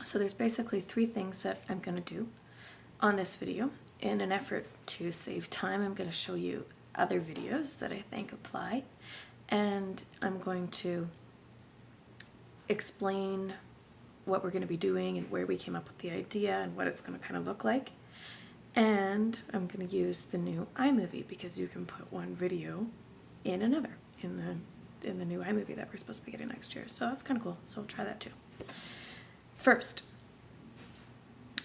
So there's basically 3 things that I'm going to do on this video. In an effort to save time, I'm going to show you other videos that I think apply, and I'm going to explain what we're going to be doing and where we came up with the idea and what it's going to kind of look like. And I'm going to use the new iMovie because you can put one video in another in the new iMovie that we're supposed to be getting next year. So that's kind of cool. So I'll try that too. First,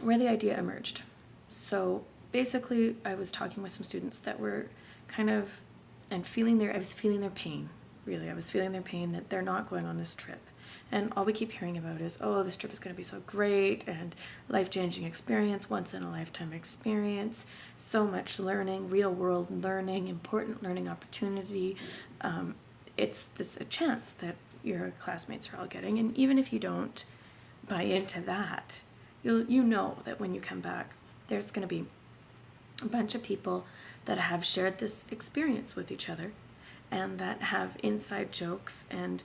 where the idea emerged. So basically, I was talking with some students that were kind of, I was feeling their pain, really. I was feeling their pain that they're not going on this trip. And all we keep hearing about is, oh, this trip is going to be so great and life-changing experience, once-in-a-lifetime experience, so much learning, real-world learning, important learning opportunity. It's a chance that your classmates are all getting. And even if you don't buy into that, you know that when you come back, there's going to be a bunch of people that have shared this experience with each other and that have inside jokes and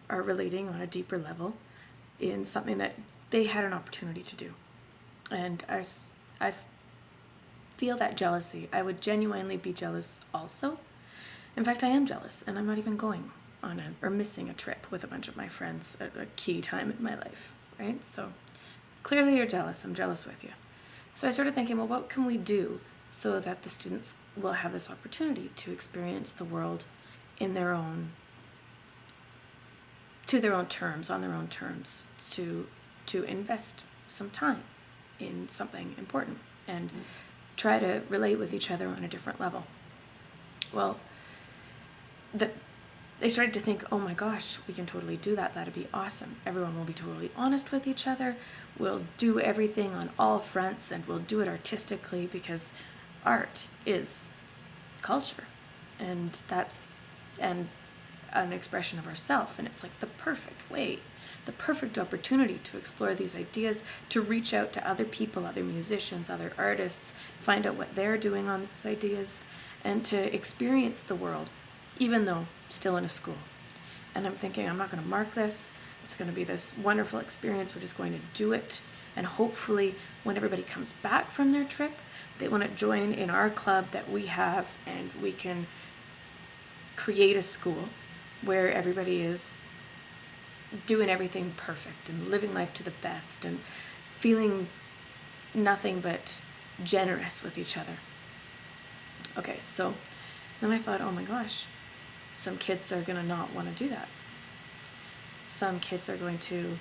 are relating on a deeper level in something that they had an opportunity to do. And I feel that jealousy. I would genuinely be jealous also. In fact, I am jealous, and I'm not even going on or missing a trip with a bunch of my friends at a key time in my life, right? So clearly you're jealous. I'm jealous with you. So I started thinking, well, what can we do so that the students will have this opportunity to experience the world in their own, to their own terms, on their own terms, to invest some time in something important and try to relate with each other on a different level. Well, they started to think, oh my gosh, we can totally do that. That'd be awesome. Everyone will be totally honest with each other. We'll do everything on all fronts, and we'll do it artistically because art is culture, and that's an expression of ourself, and it's like the perfect way, the perfect opportunity to explore these ideas, to reach out to other people, other musicians, other artists, find out what they're doing on these ideas, and to experience the world, even though still in a school. And I'm thinking, I'm not going to mark this. It's going to be this wonderful experience. We're just going to do it. And hopefully when everybody comes back from their trip, they want to join in our club that we have, and we can create a school where everybody is doing everything perfect and living life to the best and feeling nothing but generous with each other. Okay, so then I thought, oh my gosh, some kids are going to not want to do that. Some kids are going to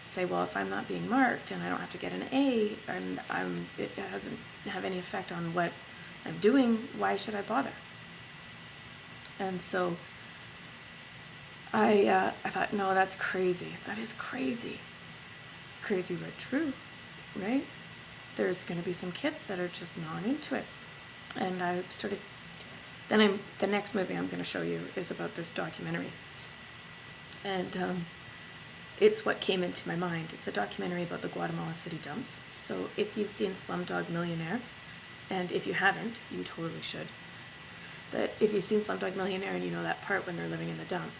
say, well, if I'm not being marked and I don't have to get an A and it doesn't have any effect on what I'm doing, why should I bother? And so I thought, no, that's crazy. That is crazy. Crazy but true, right? There's going to be some kids that are just not into it. And I started, the next movie I'm going to show you is about this documentary. And it's what came into my mind. It's a documentary about the Guatemala City dumps. So if you've seen Slumdog Millionaire, and if you haven't, you totally should. But if you've seen Slumdog Millionaire and you know that part when they're living in the dump,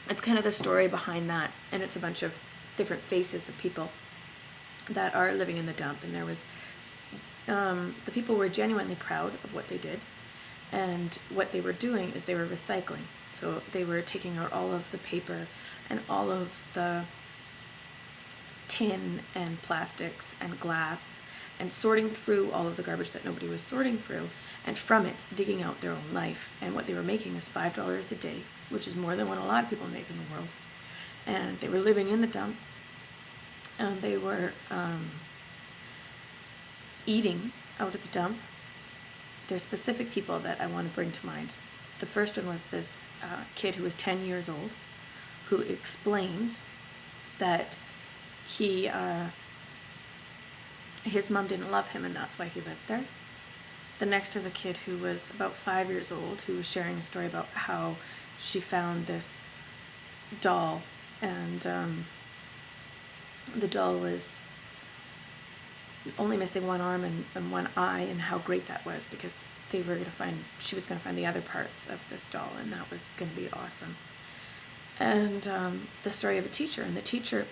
it's kind of the story behind that, and it's a bunch of different faces of people that are living in the dump. And there was, the people were genuinely proud of what they did, and what they were doing is they were recycling. So they were taking out all of the paper and all of the tin and plastics and glass and sorting through all of the garbage that nobody was sorting through, and from it digging out their own life. And what they were making is $5 a day, which is more than what a lot of people make in the world. And they were living in the dump, and they were eating out of the dump. There's specific people that I want to bring to mind. The first one was this kid who was 10 years old, who explained that his mom didn't love him and that's why he lived there. The next is a kid who was about 5 years old, who was sharing a story about how she found this doll, and the doll was only missing one arm and one eye, and how great that was because she was going to find the other parts of this doll, and that was going to be awesome. and the story of a teacher. And the teacher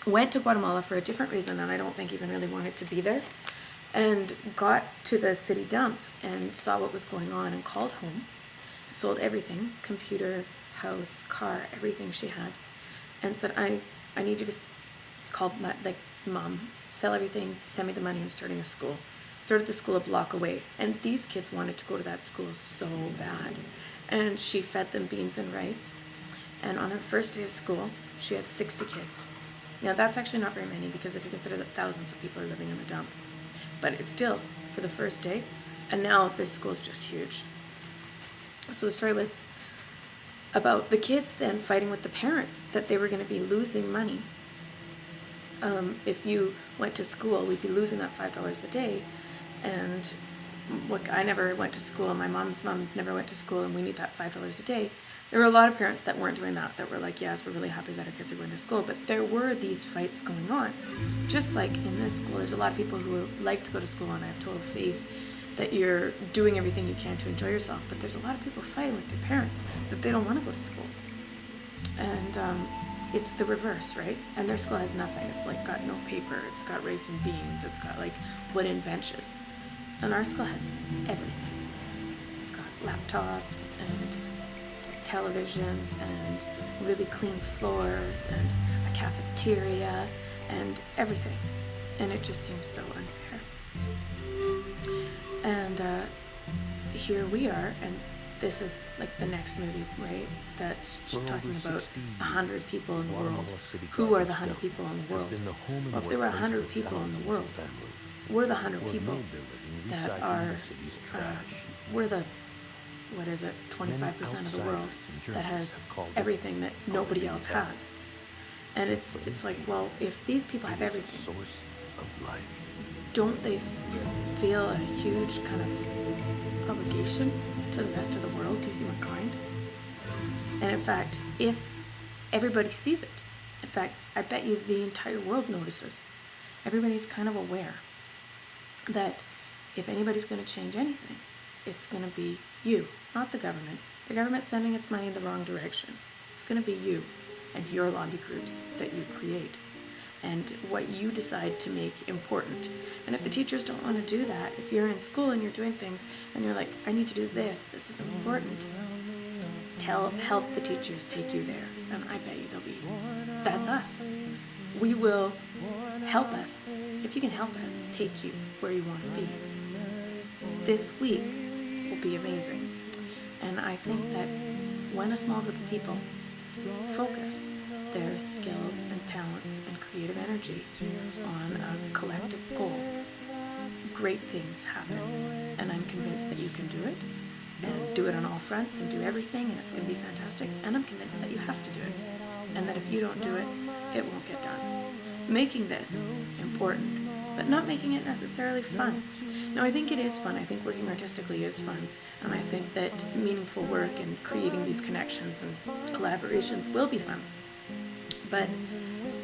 went to Guatemala for a different reason, and I don't think even really wanted to be there, and got to the city dump and saw what was going on and called home, sold everything, computer, house, car, everything she had, and said, I need you to call my, mom, sell everything, send me the money, I'm starting a school. Started the school a block away, and these kids wanted to go to that school so bad. And she fed them beans and rice, and on her first day of school, she had 60 kids. Now that's actually not very many, because if you consider that thousands of people are living in the dump, but it's still for the first day, and now this school is just huge. So the story was about the kids then fighting with the parents that they were going to be losing money. If you went to school, we'd be losing that $5 a day. And look, I never went to school. My mom's mom never went to school, and we need that $5 a day. There were a lot of parents that weren't doing that were like, yes, we're really happy that our kids are going to school. But there were these fights going on. Just like in this school, there's a lot of people who like to go to school, and I have total faith that you're doing everything you can to enjoy yourself. But there's a lot of people fighting with their parents that they don't want to go to school. And it's the reverse, right? And their school has nothing. It's like got no paper. It's got rice and beans. It's got like wooden benches. And our school has everything. It's got laptops and televisions and really clean floors and a cafeteria and everything. And it just seems so unfair. And here we are, and this is like the next movie, right? That's talking about 100 people in the world. Who are the 100 people in the world? Well, if there were 100 people in the world, we're the 100 people that are, we're the, 25% of the world that has everything that nobody else has. And it's like, well, if these people have everything, don't they feel a huge kind of obligation to the rest of the world, to humankind? And in fact, if everybody sees it, in fact, I bet you the entire world notices. Everybody's kind of aware that if anybody's going to change anything, it's going to be you, not the government. The government's sending its money in the wrong direction. It's going to be you and your lobby groups that you create and what you decide to make important. And if the teachers don't want to do that, if you're in school and you're doing things and you're like, I need to do this, this is important, help the teachers take you there. And I bet you they'll be, that's us. We will help us. If you can help us take you where you want to be, this week will be amazing. And I think that when a small group of people focus their skills and talents and creative energy on a collective goal, great things happen. And I'm convinced that you can do it, and do it on all fronts, and do everything, and it's going to be fantastic. And I'm convinced that you have to do it, and that if you don't do it, it won't get done. Making this important, but not making it necessarily fun. Now, I think it is fun. I think working artistically is fun. And I think that meaningful work and creating these connections and collaborations will be fun. But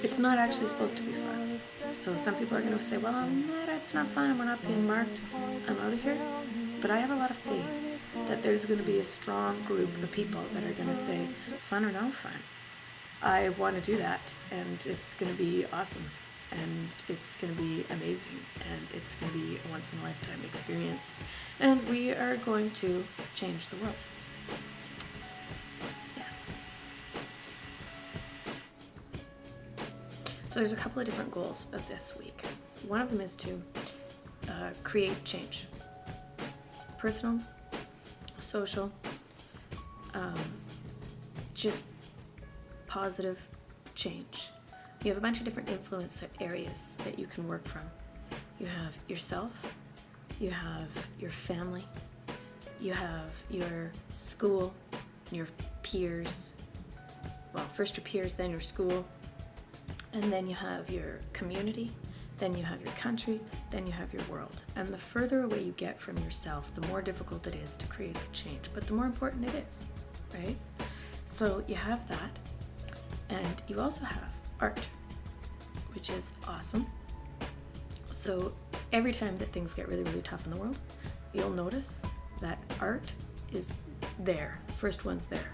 it's not actually supposed to be fun. So some people are going to say, well, it's not fun and we're not being marked. I'm out of here. But I have a lot of faith that there's going to be a strong group of people that are going to say, fun or no fun, I want to do that. And it's going to be awesome. And it's going to be amazing, and it's going to be a once-in-a-lifetime experience, and we are going to change the world. Yes. So there's a couple of different goals of this week. One of them is to create change. Personal, social, just positive change. You have a bunch of different influence areas that you can work from. You have yourself, you have your family, you have your school, your peers. Well, first your peers, then your school, and then you have your community, then you have your country, then you have your world. And the further away you get from yourself, the more difficult it is to create the change, but the more important it is, right? So you have that, and you also have art, which is awesome. So every time that things get really, really tough in the world, you'll notice that art is there. First one's there.